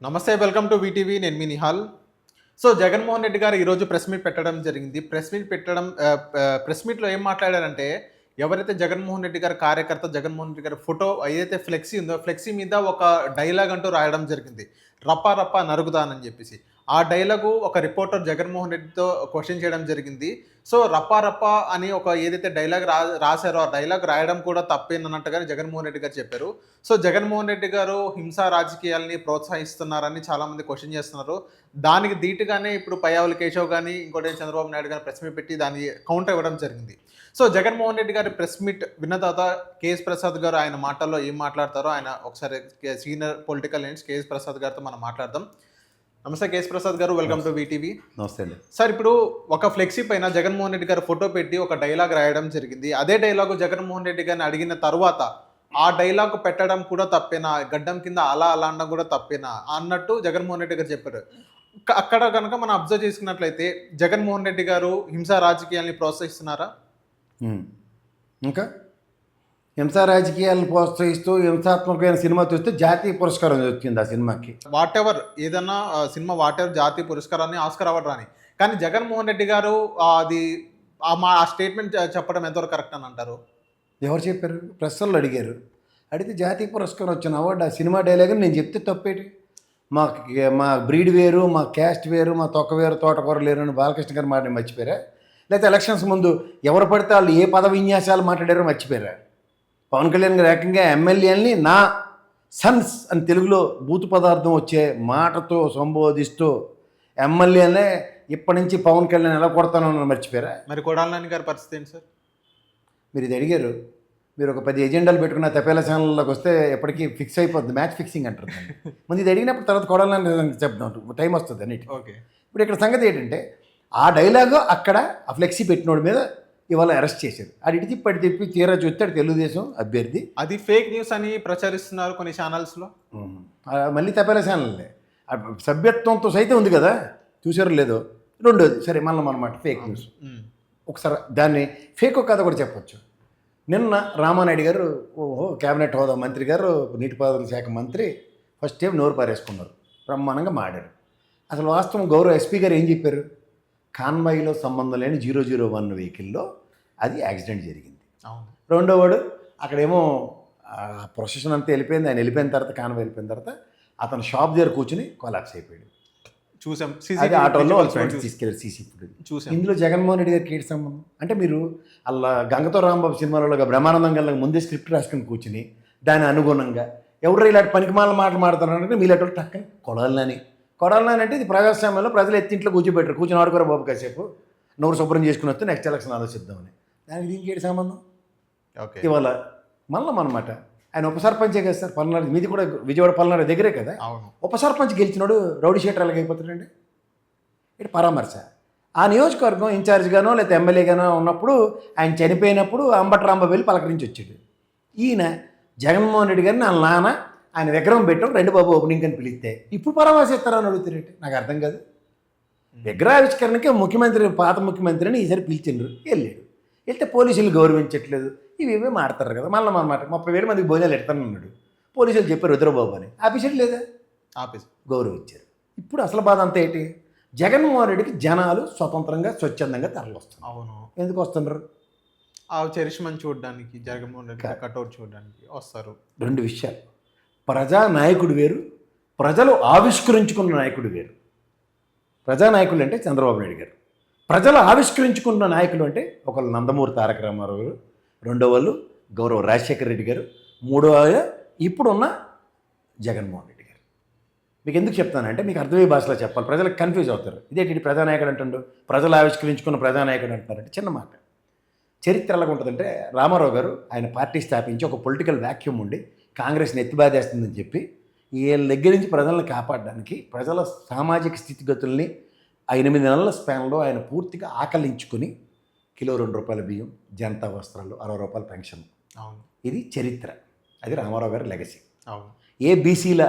నమస్తే, welcome to VTV. నేను మీ Nihal. So Jaganmohan Reddy గారు ఈరోజు ప్రెస్ మీట్ పెట్టడం జరిగింది. ప్రెస్ మీట్‌లో ఏం మాట్లాడారంటే, ఎవరైతే జగన్మోహన్ రెడ్డి గారి కార్యకర్త, జగన్మోహన్ రెడ్డి గారి ఫోటో ఏదైతే ఫ్లెక్సీ ఉందో, ఫ్లెక్సీ మీద ఒక డైలాగ్ అంటూ రాయడం జరిగింది. రప్పా రప్పా నరుగుదానని చెప్పేసి. ఆ డైలాగు ఒక రిపోర్టర్ జగన్మోహన్ రెడ్డితో క్వెషన్ చేయడం జరిగింది. సో రప్పా రప్పా అని ఒక ఏదైతే డైలాగ్ రాసారో, ఆ డైలాగ్ రాయడం కూడా తప్పేనన్నట్టుగానే జగన్మోహన్ రెడ్డి గారు చెప్పారు. సో జగన్మోహన్ రెడ్డి గారు హింసా రాజకీయాల్ని ప్రోత్సహిస్తున్నారని చాలామంది క్వెషన్ చేస్తున్నారు. దానికి ధీటుగానే ఇప్పుడు పయ్యావుల కేశవ్ గాని, ఇంకోటి చంద్రబాబు నాయుడు గాని ప్రెస్ మీట్ పెట్టి దాన్ని కౌంటర్ ఇవ్వడం జరిగింది. సో జగన్మోహన్ రెడ్డి గారి ప్రెస్ మీట్ విన్న తర్వాత కేఎస్ ప్రసాద్ గారు ఆయన మాటల్లో ఏం మాట్లాడతారో ఆయన ఒకసారి senior political analyst KS Prasad గారితో మనం మాట్లాడదాం. నమస్తే కేఎస్ ప్రసాద్ గారు, వెల్కమ్ టు వీటీవీ. నమస్తే అండి. సార్, ఇప్పుడు ఒక ఫ్లెక్సీ పైన జగన్మోహన్ రెడ్డి గారు ఫోటో పెట్టి ఒక డైలాగ్ రాయడం జరిగింది. అదే డైలాగు జగన్మోహన్ రెడ్డి గారిని అడిగిన తర్వాత ఆ డైలాగ్ పెట్టడం కూడా తప్పేనా, గడ్డం కింద అలా అలా అనడం కూడా తప్పేనా అన్నట్టు జగన్మోహన్ రెడ్డి గారు చెప్పారు. అక్కడ కనుక మనం అబ్జర్వ్ చేసుకున్నట్లయితే జగన్మోహన్ రెడ్డి గారు హింసా రాజకీయాల్ని ప్రోత్సహిస్తున్నారా? ఇంకా హింసా రాజకీయాలను ప్రోత్సహిస్తూ హింసాత్మకమైన సినిమా చూస్తే జాతీయ పురస్కారం వచ్చింది ఆ సినిమాకి. వాట్ ఎవర్ ఏదన్నా సినిమా వాట్ ఎవర్ జాతీయ పురస్కారాన్ని, ఆస్కార్ అవార్డు రాని, కానీ జగన్మోహన్ రెడ్డి గారు అది ఆ స్టేట్మెంట్ చెప్పడం ఎంతవరకు కరెక్ట్ అని అంటారు? ఎవరు చెప్పారు? ప్రెస్ వాళ్ళు అడిగారు. అడిగితే జాతీయ పురస్కారం వచ్చిన అవార్డు ఆ సినిమా డైలాగ్ నేను చెప్తే తప్పేటి? మా బ్రీడ్ వేరు, మా క్యాస్ట్ వేరు, మా తొక్క వేరు, తోటకూర లేరు అని బాలకృష్ణ గారు మాట మర్చిపోయారా? లేకపోతే ఎలక్షన్స్ ముందు ఎవరు పడితే వాళ్ళు ఏ పద విన్యాసాలు మాట్లాడారో మర్చిపోయారా? పవన్ కళ్యాణ్ గారు ఏకంగా ఎమ్మెల్యేలని నా సన్స్ అని తెలుగులో బూతు పదార్థం వచ్చే మాటతో సంబోధిస్తూ ఎమ్మెల్యేనే ఇప్పటి నుంచి పవన్ కళ్యాణ్ ఎలా కొడతానో మర్చిపోయారా? మరి కొడాలి నాని గారి పరిస్థితి ఏంటి సార్? మీరు ఇది అడిగారు. మీరు ఒక 10 ఎజెండాలు పెట్టుకున్న తపేలా ఛానల్లోకి వస్తే ఎప్పటికీ ఫిక్స్ అయిపోద్ది, మ్యాచ్ ఫిక్సింగ్ అంటారు దాన్ని. ముందు ఇది అడిగినప్పుడు తర్వాత కొడాలని చెప్తాం, టైం వస్తుంది అన్నిటి. ఓకే, ఇప్పుడు ఇక్కడ సంగతి ఏంటంటే ఆ డైలాగు అక్కడ ఆ ఫ్లెక్సీ పెట్టినోడి మీద ఇవాళ అరెస్ట్ చేశారు. అది ఇటు తిప్పి తీరా చూస్తాడు తెలుగుదేశం అభ్యర్థి. అది ఫేక్ న్యూస్ అని ప్రచారిస్తున్నారు కొన్ని ఛానల్స్లో. మళ్ళీ తపేలా ఛానల్లే సభ్యత్వంతో సైతం ఉంది కదా, చూసారో లేదో. రెండోది సరే మళ్ళీ అన్నమాట ఫేక్ న్యూస్. ఒకసారి దాన్ని ఫేక్ కథ కూడా చెప్పొచ్చు. నిన్న రామానాయుడు గారు క్యాబినెట్ హోదా మంత్రి గారు, నీటిపారుదల శాఖ మంత్రి ఫస్ట్ టైం నోరు పారేసుకున్నారు, బ్రహ్మాండంగా మాడారు. అసలు వాస్తవం గౌరవ ఎస్పీ గారు ఏం చెప్పారు? కాన్వాయ్లో సంబంధం లేని 001 వెహికల్లో అది యాక్సిడెంట్ జరిగింది. రెండో వాడు అక్కడేమో ప్రొసెషన్ అంతా వెళ్ళిపోయింది. ఆయన వెళ్ళిపోయిన తర్వాత కాన్వాయ్ వెళ్ళిపోయిన తర్వాత అతను షాప్ దగ్గర కూర్చుని కొలాప్స్ అయిపోయాడు. చూసాం, అది ఆటోలో వాళ్ళ ఫ్రెండ్స్ తీసుకెళ్ళారు. సీసీ ఫుటేజ్ చూసాం. ఇందులో జగన్మోహన్ రెడ్డి గారికి ఏంటి సంబంధం? అంటే మీరు అలా గంగతో రాంబాబు సినిమాలలో బ్రహ్మానందం గల ముందే స్క్రిప్ట్ రాసుకుని కూర్చుని దాని అనుగుణంగా ఎవరు ఇలాంటి పనికిమాల మాటలు మాడుతున్నారంటే మీలాంటి టక్కని కొడాలని అంటే ఇది ప్రజాస్వామ్యంలో ప్రజలు ఎత్తింట్లో కూర్చోబెట్టరు, కూర్చొని ఆడుకోరా బాబు కాసేపు నోరు శుభ్రం చేసుకుని వస్తే నెక్స్ట్ ఎలక్షన్ ఆలోచిద్దామని. దానికి దీనికి ఏంటి సంబంధం? ఓకే, ఇవాళ మళ్ళీ అనమాట ఆయన ఉప సర్పంచే కదా సార్, పల్నాడు మీది కూడా విజయవాడ పల్నాడు దగ్గరే కదా. ఉప సర్పంచ్ గెలిచినాడు రౌడీ షీటర్ ఎలాగైపోతాడండి? ఇటు పరామర్శ. ఆ నియోజకవర్గం ఇన్ఛార్జ్గానో లేకపోతే ఎమ్మెల్యేగానో ఉన్నప్పుడు ఆయన చనిపోయినప్పుడు అంబట్రాంబ వెళ్ళి పలకరించి వచ్చాడు. ఈయన జగన్మోహన్ రెడ్డి గారిని వాళ్ళ నాన్న ఆయన విగ్రహం పెట్టాం రెండు బాబు ఓపెనింగ్ అని పిలిస్తే ఇప్పుడు పరామర్శ ఇస్తారని అడుగుతారేంటి? నాకు అర్థం కాదు. విగ్రహావిష్కరణకి ముఖ్యమంత్రి, పాత ముఖ్యమంత్రిని ఈసారి పిలిచిండ్రు, వెళ్ళాడు. వెళ్తే పోలీసులు గౌరవించట్లేదు, ఇవే మాడతారు కదా. మళ్ళీ అన్నమాట 30,000 మందికి భోజనాలు ఎడతానన్నాడు. పోలీసులు చెప్పారు రుద్రబాబు అని, ఆఫీసర్ లేదా గౌరవించారు. ఇప్పుడు అసలు బాధ అంతా ఏంటి? జగన్మోహన్ రెడ్డికి జనాలు స్వతంత్రంగా స్వచ్ఛందంగా తరలివస్తారు. అవును, ఎందుకు వస్తున్నారు? ఆ చరిష్మని చూడడానికి, జగన్మోహన్ రెడ్డి కటౌట్ చూడడానికి వస్తారు. రెండు విషయాలు, ప్రజా నాయకుడు వేరు, ప్రజలు ఆవిష్కరించుకున్న నాయకుడు వేరు. ప్రజానాయకులు అంటే చంద్రబాబు నాయుడు గారు, ప్రజలు ఆవిష్కరించుకున్న నాయకులు అంటే ఒకళ్ళు నందమూరి తారక రామారావు గారు, రెండో వాళ్ళు గౌరవ రాజశేఖర రెడ్డి గారు, మూడో ఇప్పుడున్న జగన్మోహన్ రెడ్డి గారు. మీకు ఎందుకు చెప్తానంటే మీకు అర్థమయ్యే భాషలో చెప్పాలి, ప్రజలకు కన్ఫ్యూజ్ అవుతారు. ఇదేంటి ప్రజానాయకుడు అంటుండు, ప్రజలు ఆవిష్కరించుకున్న ప్రజానాయకుడు అంటున్నారంటే చిన్న మాట. చరిత్ర ఎలాగ ఉంటుందంటే రామారావు గారు ఆయన పార్టీ స్థాపించి ఒక పొలిటికల్ వ్యాక్యూమ్ ఉండి కాంగ్రెస్ని ఎత్తిబాదేస్తుందని చెప్పి వీళ్ళ దగ్గర నుంచి ప్రజలను కాపాడడానికి ప్రజల సామాజిక స్థితిగతుల్ని 8 నెలల స్పాన్లో ఆయన పూర్తిగా ఆకలించుకొని కిలో ₹2 బియ్యం, జనతా వస్త్రాలు, ₹60 పెన్షన్. అవును, ఇది చరిత్ర. అది రామారావు గారి లెగసీ. అవును, ఏ బీసీల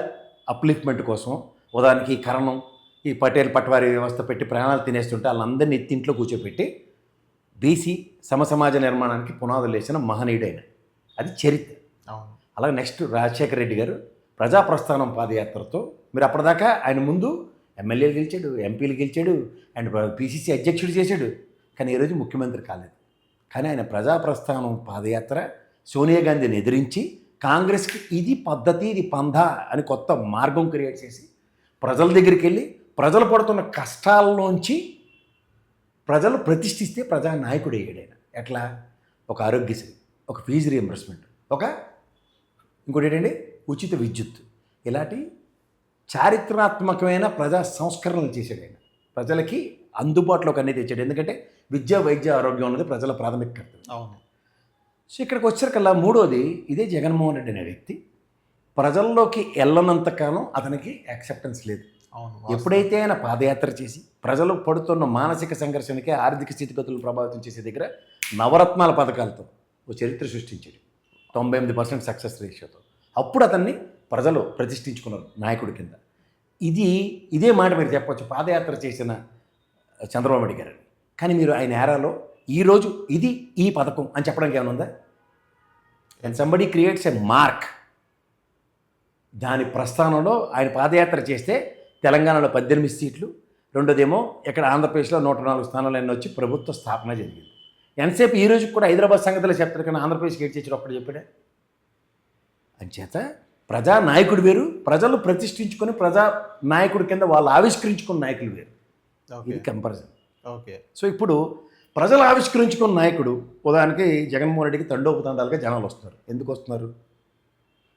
అప్లిఫ్ట్మెంట్ కోసం ఉదాహరణకి ఈ కరణం, ఈ పటేల్ పట్వారీ వ్యవస్థ పెట్టి ప్రాణాలు తినేస్తుంటే వాళ్ళందరినీ ఎత్తింట్లో కూర్చోపెట్టి బీసీ సమసమాజ నిర్మాణానికి పునాదులు వేసిన మహనీయుడైన అది చరిత్ర. అవును. అలాగే నెక్స్ట్ రాజశేఖర రెడ్డి గారు ప్రజాప్రస్థానం పాదయాత్రతో మీరు అప్పటిదాకా ఆయన ముందు ఎమ్మెల్యేలు గెలిచాడు, ఎంపీలు గెలిచాడు, అండ్ పిసిసి అధ్యక్షుడు చేశాడు, కానీ ఈరోజు ముఖ్యమంత్రి కాలేదు. కానీ ఆయన ప్రజాప్రస్థానం పాదయాత్ర సోనియా గాంధీని ఎదిరించి కాంగ్రెస్కి ఇది పద్ధతి, ఇది పందా అని కొత్త మార్గం క్రియేట్ చేసి ప్రజల దగ్గరికి వెళ్ళి ప్రజలు పడుతున్న కష్టాల్లోంచి ప్రజలు ప్రతిష్ఠిస్తే ప్రజానాయకుడు అయ్యాడు ఆయన. ఎట్లా? ఒక ఆరోగ్యశ్రీ, ఒక ఫీజు రియంబర్స్మెంట్, ఇంకోటి ఏంటంటే ఉచిత విద్యుత్, ఇలాంటి చారిత్రాత్మకమైన ప్రజా సంస్కరణలు చేశాడు ఆయన. ప్రజలకి అందుబాటులోకి అన్నీ తెచ్చాడు. ఎందుకంటే విద్య, వైద్య, ఆరోగ్యం అన్నది ప్రజల ప్రాథమిక కర్తవ్యం. అవును. సో ఇక్కడికి వచ్చాకల్లా మూడోది, ఇదే జగన్మోహన్ రెడ్డి అనే వ్యక్తి ప్రజల్లోకి వెళ్ళనంతకాలం అతనికి యాక్సెప్టెన్స్ లేదు. అవును. ఎప్పుడైతే ఆయన పాదయాత్ర చేసి ప్రజలు పడుతున్న మానసిక సంఘర్షణకి, ఆర్థిక స్థితిగతులు ప్రభావితం చేసే దగ్గర నవరత్నాల పథకాలతో ఓ చరిత్ర సృష్టించాడు 98% సక్సెస్ రేషియోతో. అప్పుడు అతన్ని ప్రజలు ప్రతిష్ఠించుకున్నారు నాయకుడి కింద. ఇదే మాట మీరు చెప్పవచ్చు పాదయాత్ర చేసిన చంద్రబాబు నాయుడు గారు. కానీ మీరు ఆయన ఏరాలో ఈరోజు ఈ పథకం అని చెప్పడానికి ఏమైనా ఉందా? And somebody creates a mark. దాని ప్రస్థానంలో ఆయన పాదయాత్ర చేస్తే తెలంగాణలో 18 సీట్లు, రెండోదేమో ఇక్కడ ఆంధ్రప్రదేశ్లో 104 స్థానాలు అన్నీ వచ్చి ప్రభుత్వ స్థాపన జరిగింది. ఎంతసేపు ఈ రోజు కూడా హైదరాబాద్ సంగతిలో చెప్తారు, కానీ ఆంధ్రప్రదేశ్కి ఏడ్ చేసాడు ఒక్కడు చెప్పాడే. అంచేత ప్రజా నాయకుడు వేరు, ప్రజలు ప్రతిష్ఠించుకొని ప్రజా నాయకుడి కింద వాళ్ళు ఆవిష్కరించుకున్న నాయకులు వేరు. ఇది కంపారిజన్. ఓకే. సో ఇప్పుడు ప్రజలు ఆవిష్కరించుకున్న నాయకుడు, ఉదాహరణకి జగన్మోహన్ రెడ్డికి తండోపతండాలుగా జనాలు వస్తున్నారు. ఎందుకు వస్తున్నారు?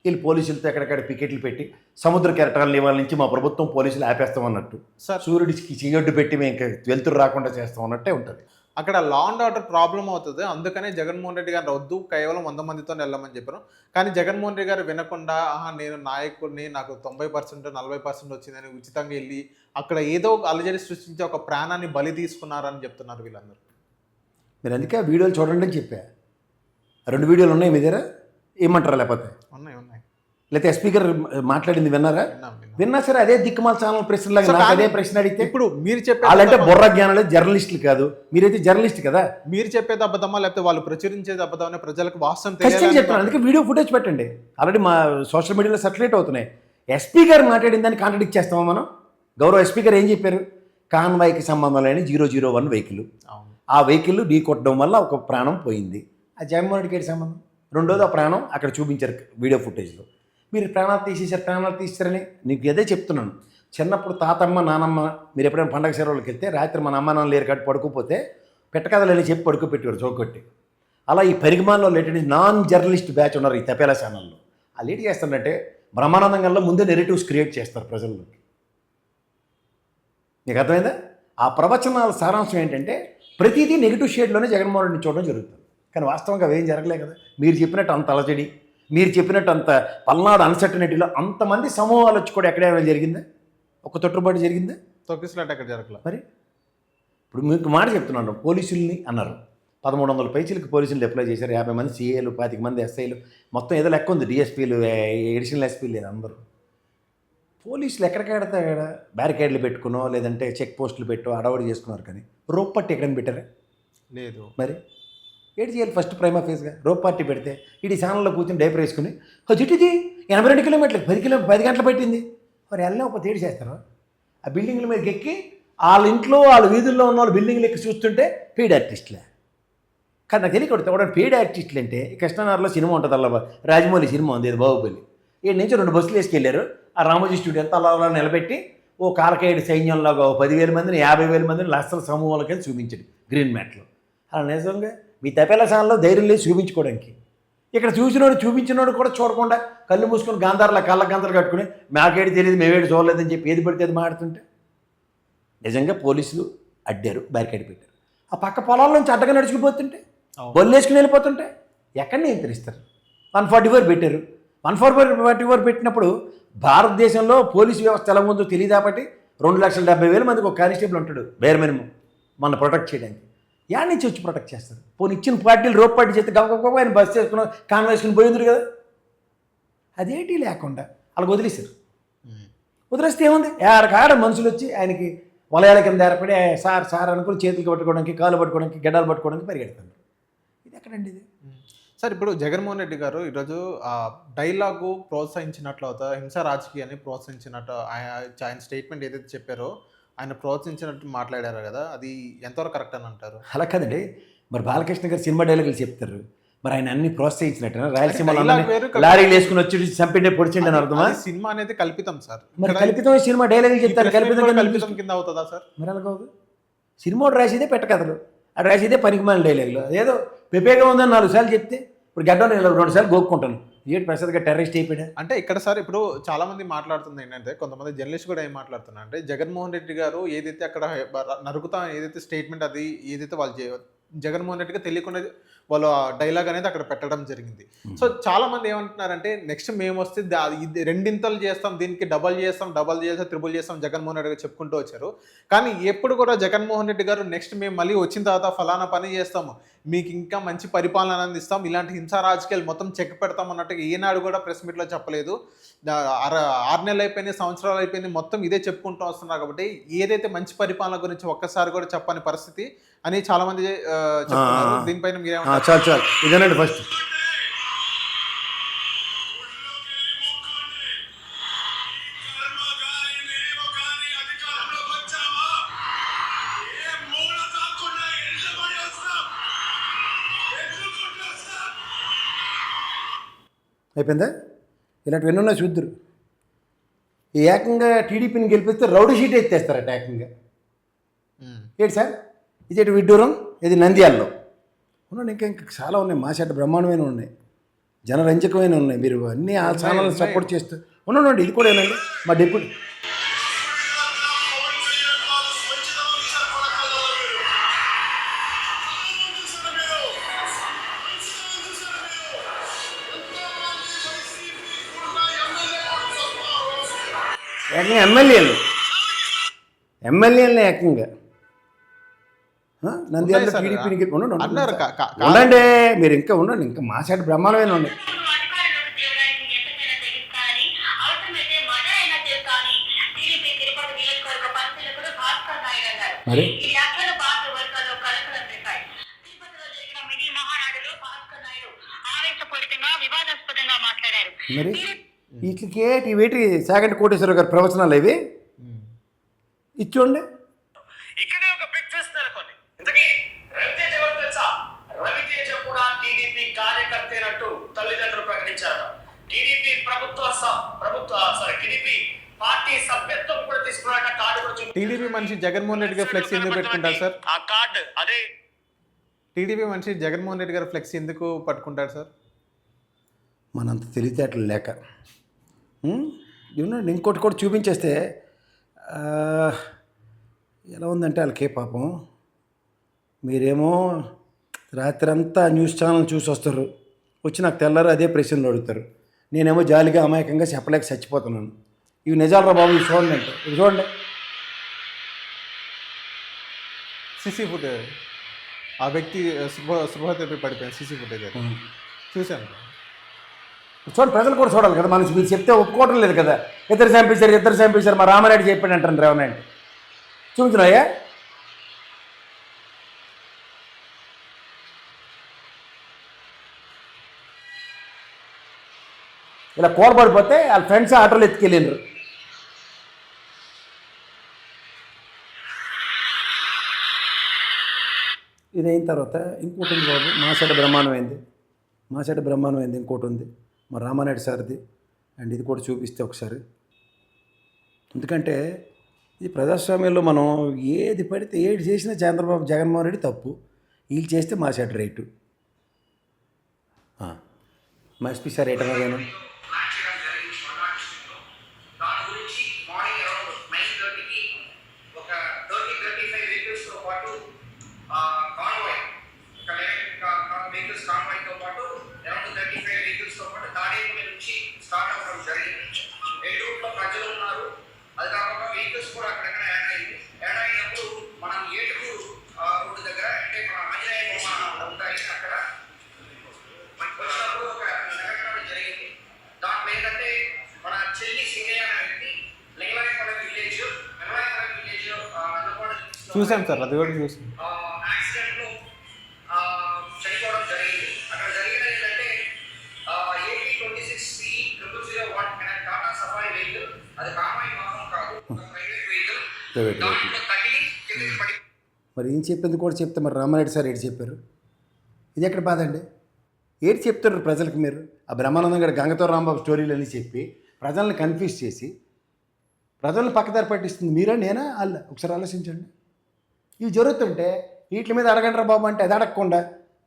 వీళ్ళు పోలీసులతో ఎక్కడెక్కడ పికెట్లు పెట్టి సముద్ర కెరటాల నివారణ నుంచి మా ప్రభుత్వం పోలీసులు ఆపేస్తామన్నట్టు, సూర్యుడికి చీయొడ్డు పెట్టి మేము ఇంకా వెలుతురు రాకుండా చేస్తాం అన్నట్టే ఉంటుంది. అక్కడ లా అండ్ ఆర్డర్ ప్రాబ్లం అవుతుంది. అందుకనే జగన్మోహన్ రెడ్డి గారు వద్దు, కేవలం 100 మందితో వెళ్ళమని చెప్పారు. కానీ జగన్మోహన్ రెడ్డి గారు వినకుండా నేను నాయకుడిని, నాకు 90% 40% వచ్చిందని ఉచితంగా వెళ్ళి అక్కడ ఏదో అలజడి సృష్టించి ఒక ప్రాణాన్ని బలి తీసుకున్నారని చెప్తున్నారు వీళ్ళందరూ. మీరు అందుకే ఆ వీడియోలు చూడండి అని చెప్పా. 2 వీడియోలు ఉన్నాయి మీ దగ్గర, ఏమంటారా? లేకపోతే ఉన్నాయి. లేకపోతే ఎస్పీ గారు మాట్లాడింది విన్నారా? విన్నా సరే అదే దిక్కుమాల ఛానల్ ప్రశ్న లాగా నాకు అదే ప్రశ్న అడిగితే ఇప్పుడు మీరు చెప్పే వాళ్ళంటే బుర్ర జ్ఞానాలు జర్నలిస్టులు కాదు, మీరైతే జర్నలిస్ట్ కదా. మీరు చెప్పేది అబద్ధమా లేకపోతే వాళ్ళు ప్రచురించేది అబద్ధమని ప్రజలకు వాస్తవం ఖచ్చితంగా చెప్తాను. అందుకే వీడియో ఫుటేజ్ పెట్టండి. ఆల్రెడీ మా సోషల్ మీడియాలో సర్క్యులేట్ అవుతున్నాయి. ఎస్పీ గారు మాట్లాడిన దాన్ని కాంట్రడిక్ట్ చేస్తామా మనం? గౌరవ ఎస్పీ గారు ఏం చెప్పారు? కాన్వాయ్కి సంబంధం లేని 001 వెహికల్, ఆ వెహికల్ ఢీ కొట్టడం వల్ల ఒక ప్రాణం పోయింది. ఆ జగన్మోహన్ రెడ్డికి సంబంధం? రెండోది ఆ ప్రాణం అక్కడ చూపించారు వీడియో ఫుటేజ్లో. మీరు ప్రాణాలు తీసేశారని నీకు అదే చెప్తున్నాను. చిన్నప్పుడు తాతమ్మ, నానమ్మ మీరు ఎప్పుడైనా పండగ సెలవులకు వెళ్తే రాత్రి మన అమ్మ నాన్న లేరు కట్టి పడుకోపోతే పెట్టకథలని చెప్పి పడుకోపెట్టేవారు చౌకొట్టి. అలా ఈ పరిగమాల్లో లేటెస్ట్ నాన్ జర్నలిస్ట్ బ్యాచ్ ఉన్నారు ఈ తపేలా ఛానల్లో. వాళ్ళు ఏంటి చేస్తారంటే బ్రహ్మానందంగా ముందే నెరేటివ్స్ క్రియేట్ చేస్తారు ప్రజల్లోకి. నీకు అర్థమైందా? ఆ ప్రవచనాల సారాంశం ఏంటంటే ప్రతిదీ నెగిటివ్ షేడ్లోనే జగన్మోహన్ రెడ్డిని చూడడం జరుగుతుంది. కానీ వాస్తవంగా అవేం జరగలే కదా. మీరు చెప్పినట్టు అంత అలజడి, మీరు చెప్పినట్టు అంత పల్నాడు అన్సర్టనిటీలో అంతమంది సమూహాలు వచ్చి కూడా ఎక్కడేమైనా జరిగిందా? ఒక తొట్టుబాటు జరిగిందా? తొక్కిసలాట ఎక్కడ జరగలేదు. మరి ఇప్పుడు మీకు మాట చెప్తున్నాను, పోలీసుల్ని అన్నారు 1300 పైచీలకు పోలీసులు డిప్లాయ్ చేశారు. 50 మంది సీఏలు, 25 మంది ఎస్ఐలు, మొత్తం ఏదో లెక్క ఉంది. డిఎస్పీలు, ఎడిషనల్ ఎస్పీలు లేదు అందరూ. పోలీసులు ఎక్కడికెడతా బ్యారికేడ్లు పెట్టుకునో లేదంటే చెక్ పోస్టులు పెట్టో అడవడి చేసుకున్నారు. కానీ రోప్ పట్టి ఎక్కడైనా పెట్టారా? లేదు. మరి ఏడు చేయాలి? ఫస్ట్ ప్రైమా ఫేస్గా రోప్ పార్టీ పెడితే ఇటు ఛానల్లో కూర్చొని డైపర్ వేసుకుని జిటిది 82 కిలోమీటర్లు 10 గంటలు పెట్టింది మరి వెళ్ళే ఒక తేడు చేస్తారు. ఆ బిల్డింగ్ల మీదకి ఎక్కి వాళ్ళ ఇంట్లో వాళ్ళ వీధుల్లో ఉన్న వాళ్ళు బిల్డింగ్లు ఎక్కి చూస్తుంటే పెయిడ్ ఆర్టిస్టులే. కానీ నాకు తెలియకూడదు పెయిడ్ ఆర్టిస్టులు అంటే కృష్ణనగర్లో సినిమా ఉంటుంది, అలా రాజమౌళి సినిమా ఉంది, అది బాహుబలి. ఏడు నుంచి 2 బస్సులు వేసుకెళ్ళారు. ఆ రామోజీ స్టూడియో అంతా అలా నిలబెట్టి ఓ కాలకేయుడు సైన్యంలాగా 10,000 మందిని 50,000 మందిని లక్షల సమూహాలకి చూపించాడు గ్రీన్ మ్యాట్లో. అలా నిజంగా మీ తపేలా ఛానల్లో ధైర్యం లేదు చూపించుకోవడానికి. ఇక్కడ చూపించినోడు కూడా చూడకుండా కళ్ళు మూసుకొని గాంధార్లా కళ్ళ గంతలు కట్టుకుని మాకేడి తెలియదు మేమేడు చూడలేదని చెప్పి ఏది పడితే అది మాడుతుంటే నిజంగా పోలీసులు అడ్డారు, బ్యారికేడ్ పెట్టారు. ఆ పక్క పొలాల నుంచి అడ్డగా నడుచుకుపోతుంటే బొల్లు వేసుకుని వెళ్ళిపోతుంటే ఎక్కడ నియంత్రిస్తారు? 144 పెట్టారు. 144 పెట్టినప్పుడు భారతదేశంలో పోలీసు వ్యవస్థ ఎలా ఉందో తెలియదు కాబట్టి 2,70,000 మందికి ఒక కానిస్టేబుల్ ఉంటాడు బేర్ మినిమం మన ప్రొటెక్ట్ చేయడానికి. యాడ్ నుంచి వచ్చి ప్రొటెక్ట్ చేస్తారు. పోనీ ఇచ్చిన పార్టీలు రోప్ పార్టీ చేస్తే గబగబ ఆయన బస్సు చేసుకుని కాన్ వేసుకుని పోయింది కదా. అదేంటి లేకుండా వాళ్ళకి వదిలేశారు. వదిలేస్తే ఏముంది? ఆడ మనుషులు వచ్చి ఆయనకి వలయాల కింద ఏర్పడి సార్ అనుకుని చేతులు పట్టుకోవడానికి, కాళ్ళు పట్టుకోవడానికి, గడ్డలు పట్టుకోవడానికి పరిగెడతారు. ఇది ఎక్కడండి ఇది? సార్ ఇప్పుడు జగన్మోహన్ రెడ్డి గారు ఈరోజు డైలాగు ప్రోత్సహించినట్లు అవుతా హింస రాజకీయాన్ని ప్రోత్సహించినట్టు ఆయన స్టేట్మెంట్ ఏదైతే చెప్పారో ఆయన ప్రోత్సహించినట్టు మాట్లాడారు కదా, అది ఎంతవరకు కరెక్ట్ అని అంటారు? అలా కాదండి. మరి బాలకృష్ణ గారు సినిమా డైలాగులు చెప్తారు. మరి ఆయన అన్ని ప్రోత్సహించినట్టు రాయలసీమలో డైలాగ్ వేరు, లారీలు వేసుకుని వచ్చి చంపిండే పొడిచిండి అని అర్థమా? అది సినిమా అనేది కల్పితం సార్. మరి కల్పితం సినిమా డైలాగులు చెప్తారు, కల్పితం కల్పితం కింద అవుతుందా సార్? మరి అలా కాదు. సినిమా రాసేదే పెట్టకథలు, అది రాసేదే పనికిమాలిన డైలాగులు. ఏదో పెపేగా ఉందని 4 సార్లు చెప్తే ఇప్పుడు గడ్డ 2 సార్లు గోక్కుంటాను. ఏంటి ప్రసాద్ గారు టెర్రరిస్ట్ అయిపోయా అంటే ఇక్కడ సార్ ఇప్పుడు చాలా మంది మాట్లాడుతుంది ఏంటంటే, కొంతమంది జర్నలిస్ట్ కూడా ఏం మాట్లాడుతున్నారు అంటే, జగన్మోహన్ రెడ్డి గారు ఏదైతే అక్కడ నరుకుతా ఏదైతే స్టేట్మెంట్ అది ఏదైతే వాళ్ళు జగన్మోహన్ రెడ్డిగా తెలియకుండా వాళ్ళు డైలాగ్ అనేది అక్కడ పెట్టడం జరిగింది. సో చాలా మంది ఏమంటున్నారంటే, నెక్స్ట్ మేము వస్తే ఇది రెండింతలు చేస్తాం, దీనికి డబల్ చేస్తాం, త్రిబుల్ చేస్తాం జగన్మోహన్ రెడ్డి గారు చెప్పుకుంటూ వచ్చారు. కానీ ఎప్పుడు కూడా జగన్మోహన్ రెడ్డి గారు నెక్స్ట్ మేము మళ్ళీ వచ్చిన తర్వాత ఫలానా పని చేస్తాము, మీకు ఇంకా మంచి పరిపాలన అందిస్తాం, ఇలాంటి హింసా రాజకీయాలు మొత్తం చెక్ పెడతాం అన్నట్టుగా ఈనాడు కూడా ప్రెస్ మీట్లో చెప్పలేదు. 6 నెలలు అయిపోయింది, సంవత్సరాలు అయిపోయింది, మొత్తం ఇదే చెప్పుకుంటూ వస్తున్నారు. కాబట్టి ఏదైతే మంచి పరిపాలన గురించి ఒక్కసారి కూడా చెప్పని పరిస్థితి అని చాలా మంది చెప్తున్నారు. దీనిపైన మీరేమంటారు? చాలు ఇదేనండి ఫస్ట్. అయిపోయిందా? ఇలాంటివన్నీ ఉన్నాయి చూద్దరు. ఈ ఏకంగా టీడీపీని గెలిపిస్తే రౌడీ షీట్ ఎత్తేస్తారట ఏకంగా. ఏంటి సార్ ఇది? ఎటు విడ్డూరం, ఇది నంద్యాలలో ఉన్నాడు. ఇంకా చాలా ఉన్నాయి, మాసాట బ్రహ్మాండమైన ఉన్నాయి, జనరంజకమైన ఉన్నాయి. మీరు అన్ని ఆ ఛానల్ సపోర్ట్ చేస్తూ ఉన్నాడు. ఇది కూడా ఏనండి మా డిప్యూటీ ఏకంగా ఎమ్మెల్యేలని ఏకంగా నంద్యాలలో టీడీపీకి ఉండండి. మీరు ఇంకా ఉండండి, ఇంకా మాసాట బ్రహ్మాండమైన ఉన్నాయి. మరి మరి వీటికి వేటి సాగంటి కోటేశ్వర గారి ప్రవచనాలు ఇవి ఇచ్చోండి. ఇక్కడే ఒక బిగ్ ట్విస్ట్ నెలకొంది. ఇంతకీ రవితేజ ఎవరు తెలుసా? రవితేజ కూడా టీడీపీ కార్యకర్తేనట్టు తల్లిదండ్రులు ప్రకటించారు. టీడీపీ టీడీపీ పార్టీ సభ్యత్వం కూడా తీసుకున్నాక కార్డు కూడా టీడీపీ మనిషి జగన్మోహన్ రెడ్డి గారు ఫ్లెక్స్ ఎందుకు పెట్టుకుంటారు సార్? ఆ కార్డు అదే టీడీపీ మనిషి జగన్మోహన్ రెడ్డి గారు ఫ్లెక్స్ ఎందుకు పట్టుకుంటారు సార్? మనంత తెలివితేటలు లేక. ఇంకోటి కూడా చూపించేస్తే ఎలా ఉందంటే వాళ్ళకే పాపం. మీరేమో రాత్రి అంతా న్యూస్ ఛానల్ చూసి వస్తారు, వచ్చి నాకు తెల్లారు అదే ప్రశ్నలు అడుగుతారు. నేనేమో జాలిగా అమాయకంగా చెప్పలేక చచ్చిపోతున్నాను. ఇవి నిజాలరా బాబు, ఇవి చూడండి అంటే ఇవి చూడండి. సిసి ఫుటేజ్ ఆ వ్యక్తి స్పృహ తప్పి పడిపోయింది. సిసి ఫుటేజ్ చూశాను. చూడండి, ప్రజలు కూడా చూడాలి కదా. మనకి మీరు చెప్తే ఒప్పుకోవటం లేదు కదా. ఇద్దరు చంపేశారు మా రామారెడ్డి చెప్పాడు అంటారు. రేవనండి చూపించినాయా? ఇలా కోరపడిపోతే వాళ్ళ ఫ్రెండ్స్ ఆటోలు ఎత్తుకెళ్ళినారు. ఇది అయిన తర్వాత ఇంకోటి ఉంది బాబు, మాసాట బ్రహ్మాండమైంది. ఇంకోటి ఉంది మా రామానాయుడు సార్ది. అండ్ ఇది కూడా చూపిస్తే ఒకసారి. ఎందుకంటే ఈ ప్రజాస్వామ్యంలో మనం ఏది పడితే ఏది చేసినా చంద్రబాబు జగన్మోహన్ రెడ్డి తప్పు, వీళ్ళు చేస్తే మాసాట రైటు. మా ఎస్పీ సార్ ఏటనగాను చూసాం సార్, అది కూడా చూసాం. చనిపోవడం జరిగింది. అక్కడ జరిగిన ఏంటంటే ప్రైవేట్ వెహికల్. దాంట్లో తగిలి కిందకి పడి మరి ఏం చెప్పింది కూడా చెప్తే మరి రామారెడ్డి సార్ ఏడు చెప్పారు. ఇది ఎక్కడ బాధ అండి? ఏడు చెప్తారు ప్రజలకు మీరు? ఆ బ్రహ్మానందం గారు గంగతో రాంబాబు స్టోరీలు అని చెప్పి ప్రజల్ని కన్ఫ్యూజ్ చేసి ప్రజల్ని పక్కదారి పట్టిస్తుంది మీరా నేనా అల్ల? ఒకసారి ఆలోచించండి. ఇవి జరుగుతుంటే వీటి మీద అడగండ్రా బాబు అంటే అది అడగకుండా